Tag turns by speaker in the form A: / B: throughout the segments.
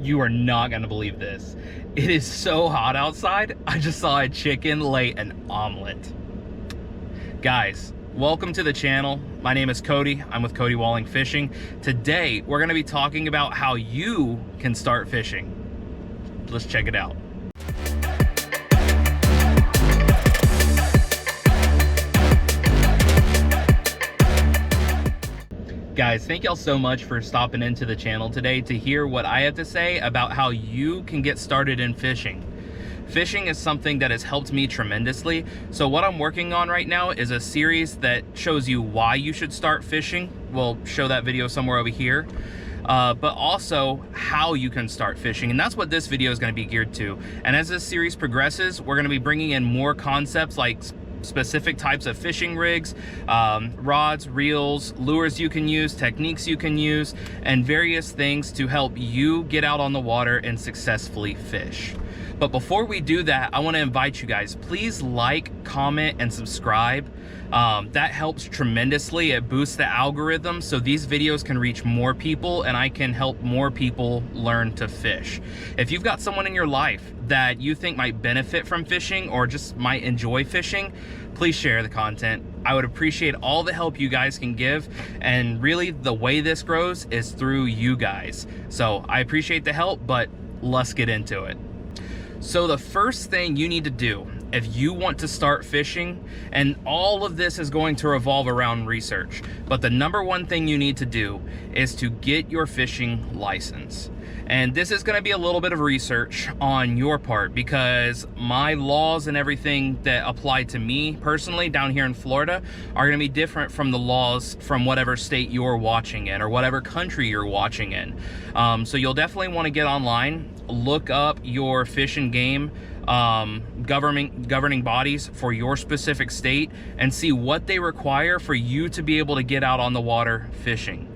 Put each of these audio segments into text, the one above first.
A: You are not gonna believe this. It is so hot outside, I just saw a chicken lay an omelet. Guys, welcome to the channel. My name is Cody. I'm with Lakeland Fishing. Today, we're gonna be talking about how you can start fishing. Let's check it out. Guys, thank y'all so much for stopping into the channel today to hear what I have to say about how you can get started in fishing. Fishing is something that has helped me tremendously. So what I'm working on right now is a series that shows you why you should start fishing. We'll show that video somewhere over here. But also how you can start fishing. And that's what this video is going to be geared to. And as this series progresses, we're going to be bringing in more concepts like specific types of fishing rigs, rods, reels, lures you can use, techniques you can use, and various things to help you get out on the water and successfully fish. But before we do that, I want to invite you guys, please like, comment, and subscribe. That helps tremendously. It boosts the algorithm so these videos can reach more people and I can help more people learn to fish. If you've got someone in your life that you think might benefit from fishing or just might enjoy fishing, please share the content. I would appreciate all the help you guys can give, and really the way this grows is through you guys. So I appreciate the help, but let's get into it. So the first thing you need to do if you want to start fishing, and all of this is going to revolve around research, but the number one thing you need to do is to get your fishing license. And this is going to be a little bit of research on your part because my laws and everything that apply to me personally down here in Florida are going to be different from the laws from whatever state you're watching in or whatever country you're watching in. So you'll definitely want to get online, look up your fish and game governing bodies for your specific state and see what they require for you to be able to get out on the water fishing.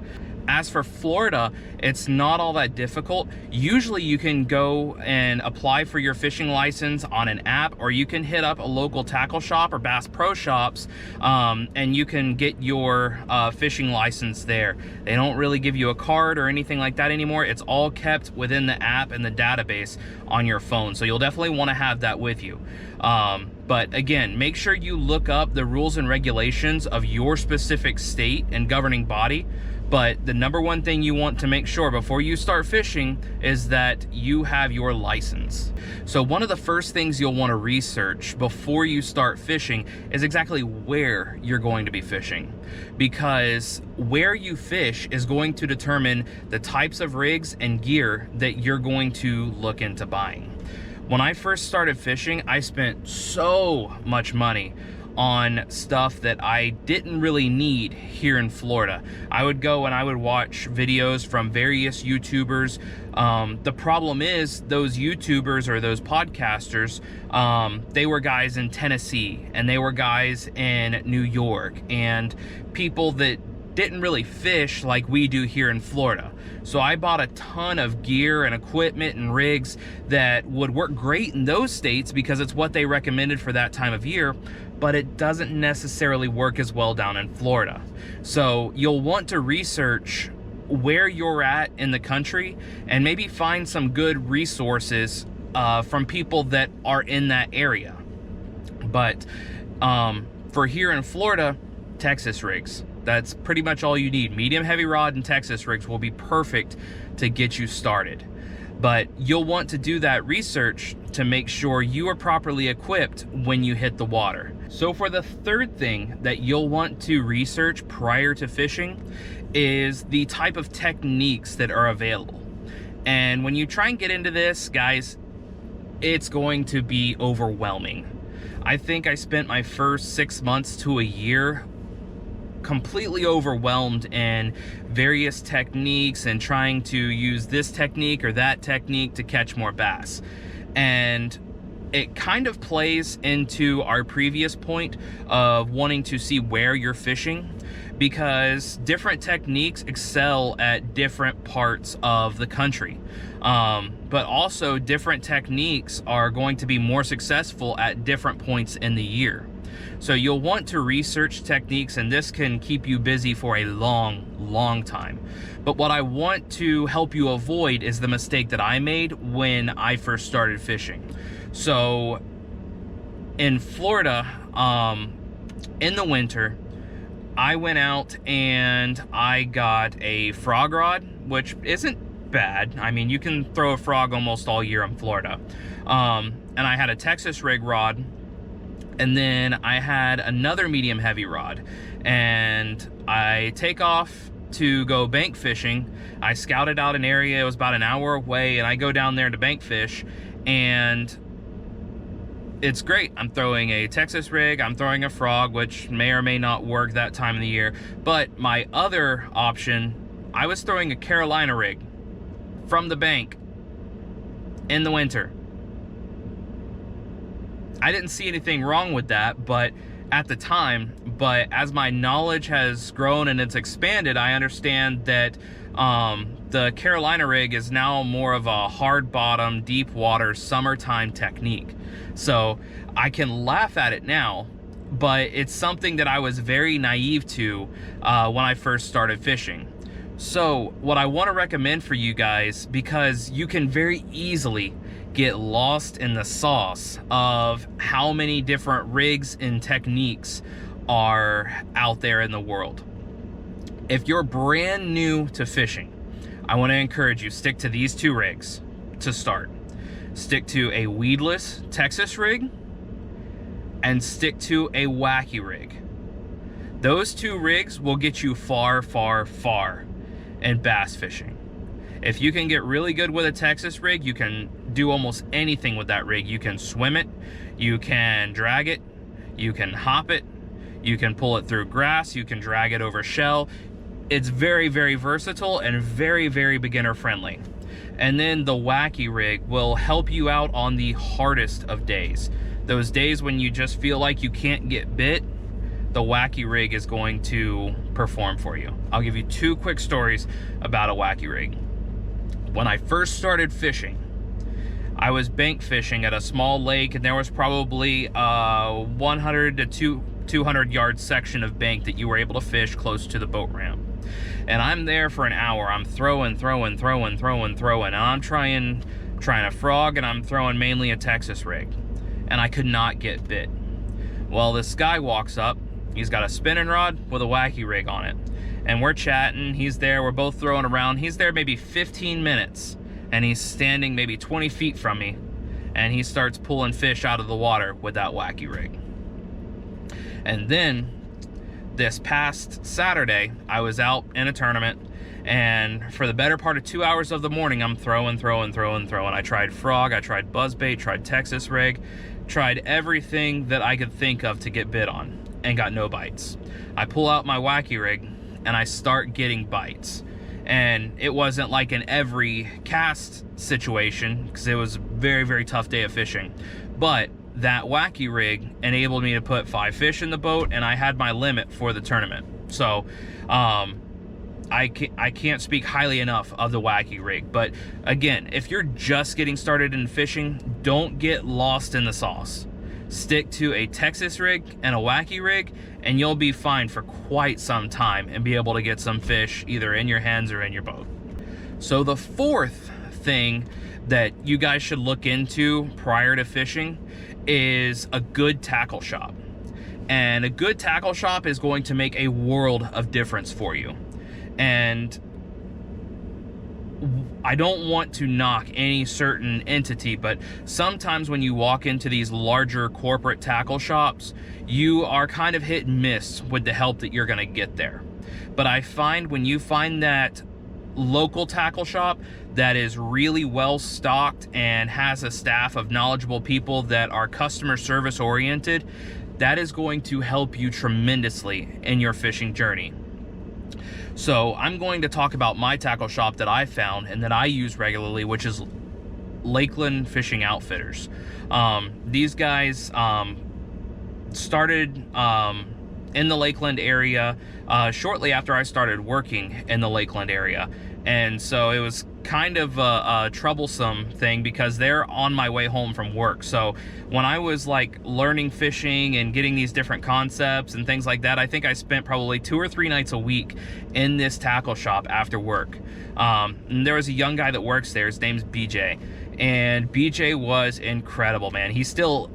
A: As for Florida, it's not all that difficult. Usually you can go and apply for your fishing license on an app, or you can hit up a local tackle shop or Bass Pro Shops, and you can get your fishing license there. They don't really give you a card or anything like that anymore. It's all kept within the app and the database on your phone. So you'll definitely want to have that with you. But again, make sure you look up the rules and regulations of your specific state and governing body. But the number one thing you want to make sure before you start fishing is that you have your license. So one of the first things you'll want to research before you start fishing is exactly where you're going to be fishing, because where you fish is going to determine the types of rigs and gear that you're going to look into buying. When I first started fishing, I spent so much money on stuff that I didn't really need here in Florida. I would go and I would watch videos from various YouTubers. The problem is those YouTubers or those podcasters, they were guys in Tennessee and they were guys in New York and people that didn't really fish like we do here in Florida. So I bought a ton of gear and equipment and rigs that would work great in those states because it's what they recommended for that time of year, but it doesn't necessarily work as well down in Florida. So you'll want to research where you're at in the country and maybe find some good resources from people that are in that area. But for here in Florida, Texas rigs. That's pretty much all you need. Medium heavy rod and Texas rigs will be perfect to get you started. But you'll want to do that research to make sure you are properly equipped when you hit the water. So for the third thing that you'll want to research prior to fishing is the type of techniques that are available. And when you try and get into this, guys, it's going to be overwhelming. I think I spent my first 6 months to a year completely overwhelmed in various techniques and trying to use this technique or that technique to catch more bass. And it kind of plays into our previous point of wanting to see where you're fishing, because different techniques excel at different parts of the country. But also different techniques are going to be more successful at different points in the year. So you'll want to research techniques, and this can keep you busy for a long time. But what I want to help you avoid is the mistake that I made when I first started fishing. So in Florida, in the winter, I went out and I got a frog rod, which isn't bad. I mean, you can throw a frog almost all year in Florida. And I had a Texas rig rod, and then I had another medium heavy rod, and I take off to go bank fishing. I scouted out an area, it was about an hour away, and I go down there to bank fish, and it's great. I'm throwing a Texas rig, I'm throwing a frog, which may or may not work that time of the year. But my other option, I was throwing a Carolina rig from the bank in the winter. I didn't see anything wrong with that, but at the time, but as my knowledge has grown and it's expanded, I understand that the Carolina rig is now more of a hard bottom, deep water, summertime technique. So I can laugh at it now, but it's something that I was very naive to when I first started fishing. So what I want to recommend for you guys, because you can very easily get lost in the sauce of how many different rigs and techniques are out there in the world. If you're brand new to fishing, I want to encourage you, stick to these two rigs to start. Stick to a weedless Texas rig and stick to a wacky rig. Those two rigs will get you far in bass fishing. If you can get really good with a Texas rig, you can do almost anything with that rig. You can swim it, you can drag it, you can hop it, you can pull it through grass, you can drag it over shell. It's very versatile and very beginner friendly. And then the wacky rig will help you out on the hardest of days. Those days when you just feel like you can't get bit, the wacky rig is going to perform for you. I'll give you two quick stories about a wacky rig. When I first started fishing, I was bank fishing at a small lake, and there was probably a 100 to 200 yard section of bank that you were able to fish close to the boat ramp. And I'm there for an hour. I'm throwing, and I'm trying a frog, and I'm throwing mainly a Texas rig, and I could not get bit. Well, this guy walks up. He's got a spinning rod with a wacky rig on it, and we're chatting. He's there, we're both throwing around. He's there maybe 15 minutes, and he's standing maybe 20 feet from me, and he starts pulling fish out of the water with that wacky rig. And then this past Saturday, I was out in a tournament, and for the better part of 2 hours of the morning, I'm throwing. I tried frog, I tried buzzbait, tried Texas rig, tried everything that I could think of to get bit on, and got no bites. I pull out my wacky rig, and I start getting bites. And it wasn't like an every cast situation, because it was a very tough day of fishing. But that wacky rig enabled me to put 5 fish in the boat, and I had my limit for the tournament. So I can't speak highly enough of the wacky rig. But again, if you're just getting started in fishing, don't get lost in the sauce. Stick to a Texas rig and a wacky rig, and you'll be fine for quite some time and be able to get some fish either in your hands or in your boat. So the fourth thing that you guys should look into prior to fishing is a good tackle shop. And a good tackle shop is going to make a world of difference for you. And I don't want to knock any certain entity, but sometimes when you walk into these larger corporate tackle shops, you are kind of hit and miss with the help that you're going to get there. But I find when you find that local tackle shop that is really well stocked and has a staff of knowledgeable people that are customer service oriented, that is going to help you tremendously in your fishing journey. So I'm going to talk about my tackle shop that I found and that I use regularly, which is Lakeland Fishing Outfitters. These guys started in the Lakeland area shortly after I started working in the Lakeland area. And so it was kind of a troublesome thing because they're on my way home from work. So when I was like learning fishing and getting these different concepts and things like that, I think I spent probably 2 or 3 nights a week in this tackle shop after work. And there was a young guy that works there. His name's BJ. And BJ was incredible, man. He's still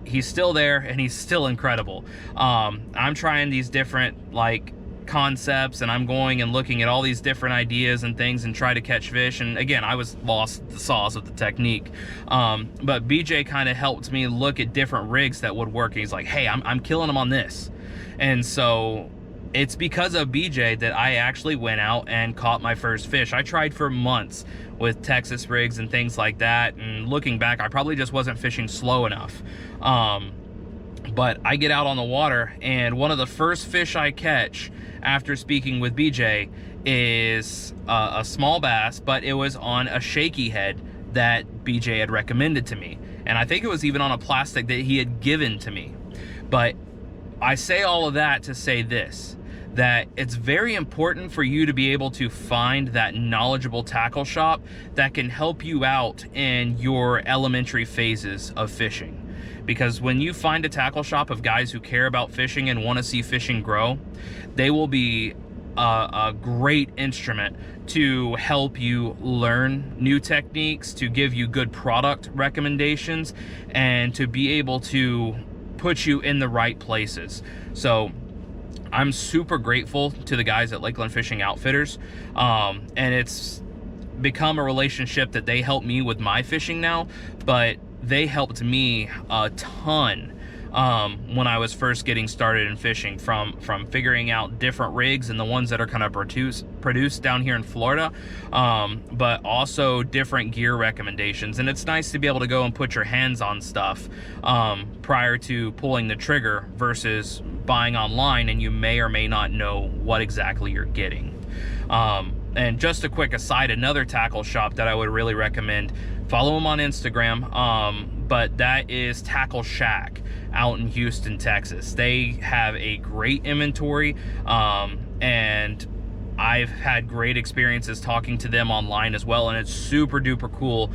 A: there, and he's still incredible. I'm trying these different like concepts, and I'm going and looking at all these different ideas and things and try to catch fish. And again, I was lost the sauce of the technique, but BJ kind of helped me look at different rigs that would work. And he's like, hey, I'm killing them on this. And so it's because of BJ that I actually went out and caught my first fish. I tried for months with Texas rigs and things like that, and looking back, I probably just wasn't fishing slow enough. But I get out on the water, and one of the first fish I catch after speaking with BJ is a small bass, but it was on a shaky head that BJ had recommended to me. And I think it was even on a plastic that he had given to me. But I say all of that to say this, that it's very important for you to be able to find that knowledgeable tackle shop that can help you out in your elementary phases of fishing. Because when you find a tackle shop of guys who care about fishing and want to see fishing grow, they will be a great instrument to help you learn new techniques, to give you good product recommendations, and to be able to put you in the right places. So I'm super grateful to the guys at Lakeland Fishing Outfitters, and it's become a relationship that they help me with my fishing now, but they helped me a ton when I was first getting started in fishing, from figuring out different rigs and the ones that are kind of produced down here in Florida, but also different gear recommendations. And it's nice to be able to go and put your hands on stuff prior to pulling the trigger versus buying online and you may or may not know what exactly you're getting. And just a quick aside, another tackle shop that I would really recommend, follow them on Instagram, but that is Tackle Shack out in Houston, Texas. They have a great inventory, and I've had great experiences talking to them online as well, and it's super duper cool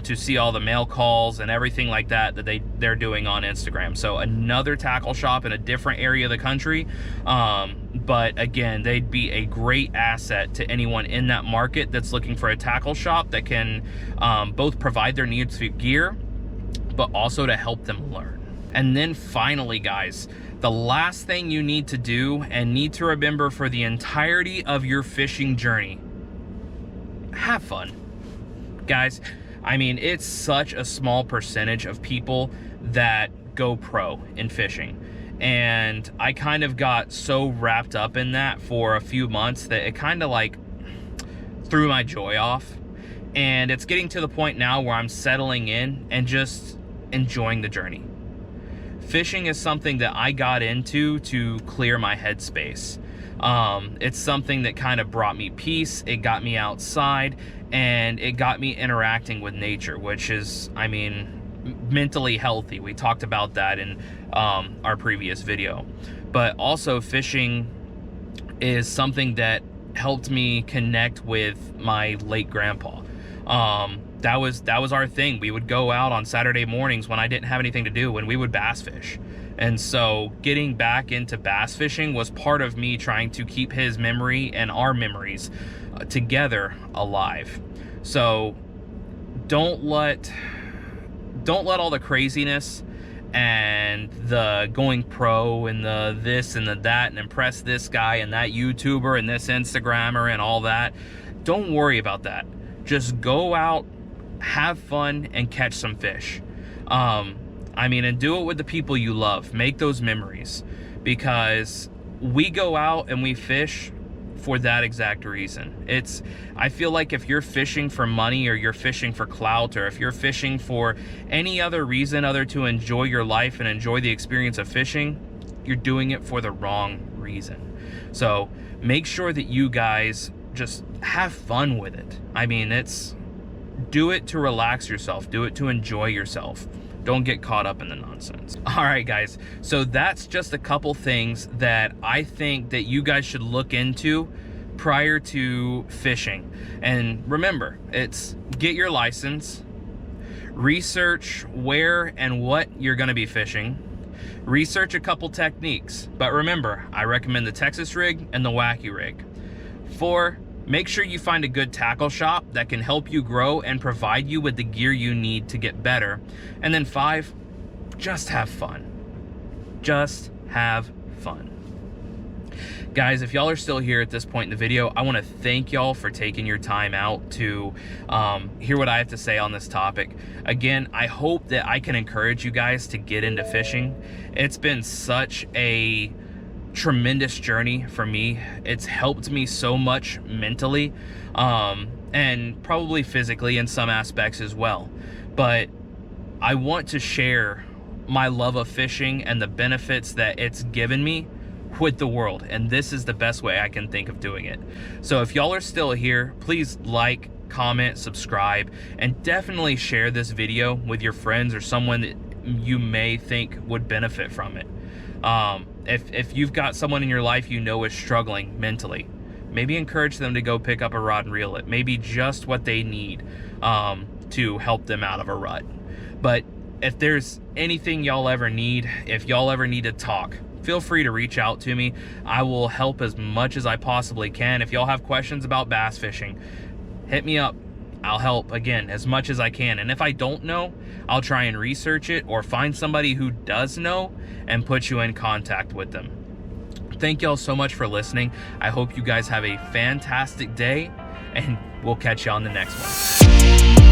A: to see all the mail calls and everything like that they're doing on Instagram. So another tackle shop in a different area of the country, but again, they'd be a great asset to anyone in that market that's looking for a tackle shop that can both provide their needs for gear, but also to help them learn. And then finally, guys, the last thing you need to do and need to remember for the entirety of your fishing journey: have fun. Guys, I mean, it's such a small percentage of people that go pro in fishing. And I kind of got so wrapped up in that for a few months that it kind of like threw my joy off. And it's getting to the point now where I'm settling in and just enjoying the journey. Fishing is something that I got into to clear my headspace. It's something that kind of brought me peace. It got me outside, and it got me interacting with nature, which is, I mean, mentally healthy. We talked about that in our previous video. But also, fishing is something that helped me connect with my late grandpa. That was our thing. We would go out on Saturday mornings when I didn't have anything to do, and we would bass fish. And so getting back into bass fishing was part of me trying to keep his memory and our memories together alive. So don't let all the craziness and the going pro and the this and the that and impress this guy and that YouTuber and this Instagrammer and all that, don't worry about that. Just go out, have fun, and catch some fish. I mean, and do it with the people you love. Make those memories, because we go out and we fish for that exact reason. I feel like if you're fishing for money, or you're fishing for clout, or if you're fishing for any other reason other to enjoy your life and enjoy the experience of fishing, you're doing it for the wrong reason. So make sure that you guys just have fun with it. I mean, do it to relax yourself. Do it to enjoy yourself. Don't get caught up in the nonsense. All right, guys. So that's just a couple things that I think that you guys should look into prior to fishing. And remember, it's get your license, research where and what you're going to be fishing, research a couple techniques. But remember, I recommend the Texas rig and the wacky rig. 4, make sure you find a good tackle shop that can help you grow and provide you with the gear you need to get better. And then 5, just have fun. Just have fun. Guys, if y'all are still here at this point in the video, I want to thank y'all for taking your time out to hear what I have to say on this topic. Again, I hope that I can encourage you guys to get into fishing. It's been such a tremendous journey for me. It's helped me so much mentally, and probably physically in some aspects as well. But I want to share my love of fishing and the benefits that it's given me with the world, and this is the best way I can think of doing it. So if y'all are still here, please like, comment, subscribe, and definitely share this video with your friends or someone that you may think would benefit from it. If you've got someone in your life you know is struggling mentally, maybe encourage them to go pick up a rod and reel. It may be just what they need to help them out of a rut. But if there's anything y'all ever need, if y'all ever need to talk, feel free to reach out to me. I will help as much as I possibly can. If y'all have questions about bass fishing, hit me up. I'll help, again, as much as I can. And if I don't know, I'll try and research it or find somebody who does know and put you in contact with them. Thank y'all so much for listening. I hope you guys have a fantastic day, and we'll catch you on the next one.